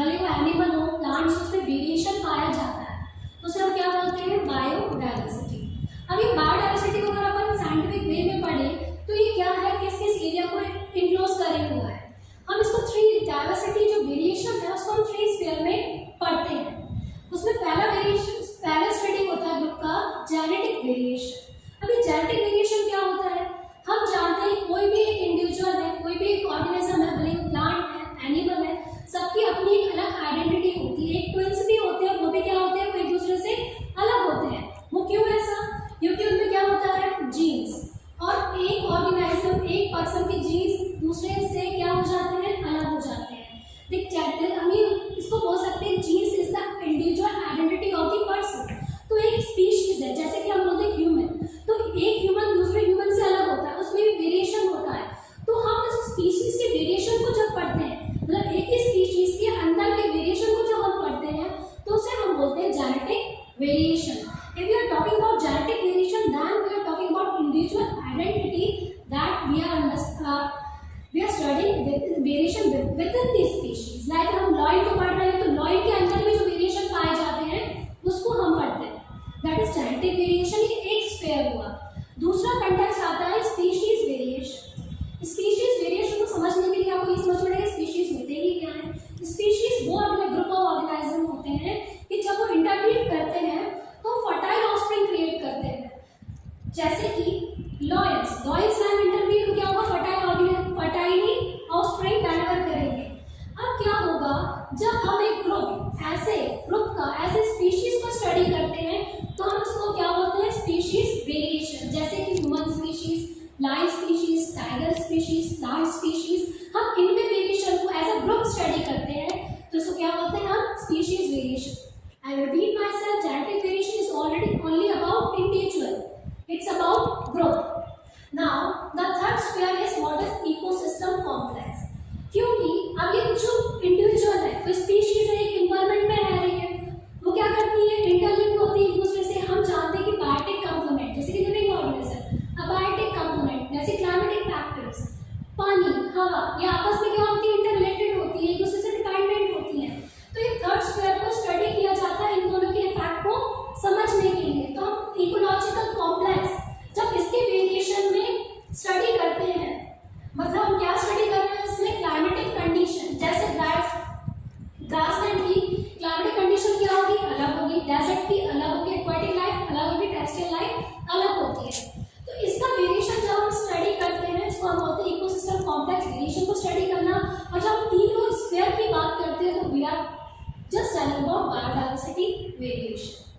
भले वो एनिमल हो, प्लांट्स, उसमें वेरिएशन पाया जाता है, तो उसे हम क्या बोलते हैं? बायोडाइवर्सिटी। अब ये बायोडाइवर्सिटी को अगर अपन साइंटिफिक वे में पढ़े तो ये क्या है, किस किस एरिया को इनक्लोज करे हुआ है। हम इसको थ्री डाइवर्सिटी जो वेरिएशन है उसको हम थ्री स्फीयर में पढ़ते हैं। उसमें पहला वेरिएशन, पहला स्टडी होता है ग्रुप का जेनेटिक वेरिएशन। अभी जेनेटिक वेरिएशन क्या होता है? हम जानते हैं कोई भी एक इंडिविजुअल है, कोई भी एक ऑर्गेनिज्म है, भले प्लांट है, एनिमल है, सबकी अपनी एक अलग आइडेंटिटी होती है। एक ट्विंस भी होते हैं, वो भी क्या होते हैं? वो एक दूसरे से अलग होते हैं। वो क्यों ऐसा? क्योंकि उनमें क्या होता है? जीन्स। और एक ऑर्गेनिज्म, एक पर्सन के जीन्स दूसरे से क्या हो जाते हैं? अलग हो जाते हैं। हम इसको बोल सकते हैं genes is the individual identity of the person. तो एक स्पीशीज है, जैसे कि हम बोलते हैं ह्यूमन, तो एक ह्यूमन दूसरे ह्यूमन से अलग होता है, उसमें भी वेरिएशन होता है। तो हम इस स्पीशीज के वेरिएशन को जब पढ़ते हैं, मतलब एक ही स्पीशीज के अंदर के वेरिएशन को जब हम पढ़ते हैं तो उसे हम बोलते हैं genetic variation. If we are talking about genetic variation, then we are talking about individual identity that we are studying variation within the species. Like हम लॉयड को पढ़ रहे हैं तो लॉयड के अंदर में जो वेरिएशन पाए जाते हैं उसको हम पढ़ते हैं, that is genetic variation। ये एक स्फीयर हुआ। दूसरा कंटेक्स्ट आता है स्पीशीज वेरिएशन। स्पीशीज वेरिएशन को समझने के लिए आपको ये समझ पड़ेगा स्पीशीज होते ही क्या है। स्पीशीज वो ग्रुप ऑफ ऑर्गेनिज्म होते हैं कि जब वो इंटरब्रीड करते हैं तो फर्टाइल ऑफस्प्रिंग क्रिएट करते हैं। जैसे कि लॉयंस लैम इंटरब्रीड में क्या होगा? फर्टाइल ऑफस्प्रिंग डिलीवर करेंगे। अब क्या होगा, जब हम एक ग्रुप का ऐसे स्पीशीज को स्टडी करते हैं तो हम उसको क्या बोलते हैं? Species variation. जैसे कि human species, lion species, tiger species, plant species, हम इनमें वेरिएशन को एज अ ग्रुप स्टडी करते हैं तो इसको क्या बोलते हैं हम? Species variation. I repeat myself, genetic variation is only about individual. It's about group. Now, the third sphere is what is ecosystem complex. क्योंकि अब ये जो इंडिविजुअल है, कोई स्पीशीज है, एक इन्वायरमेंट में रह रही है, वो क्या करती है? इंटरलिंक होती है एक दूसरे से। हम जानते हैं कि बायोटिक कंपोनेंट जैसे कि लिविंग ऑर्गेनिज्म, अबायोटिक कंपोनेंट जैसे क्लाइमेटिक फैक्टर्स, पानी, हवा, ये आपस में क्या होती है? इंटररिलेटेड होती है, एक दूसरे से डिपेंडेंट होती है। तो ये थर्ड स्फीयर को स्टडी किया जाता है इन दोनों के इफेक्ट को समझने के लिए। तो हम इकोलॉजिकल कॉम्प्लेक्स जब इसके वेरिएशन में स्टडी करते हैं, मतलब हम क्या स्टडी कर रहे हैं? इसमें क्लाइमेटिक कंडीशन, जैसे ग्रासलैंड की क्लाइमेटिक कंडीशन क्या होगी? अलग होगी। डेजर्ट की अलग होगी, एक्वाटिक लाइफ अलग होगी, टेरेस्ट्रियल लाइफ अलग होती है। तो इसका वेरिएशन जब हम स्टडी करते हैं इसको हम बोलते हैं इकोसिस्टम कॉम्प्लेक्स वेरिएशन को स्टडी करना। और जब हम तीनों स्फीयर की बात करते हैं तो we are just telling about biodiversity variation.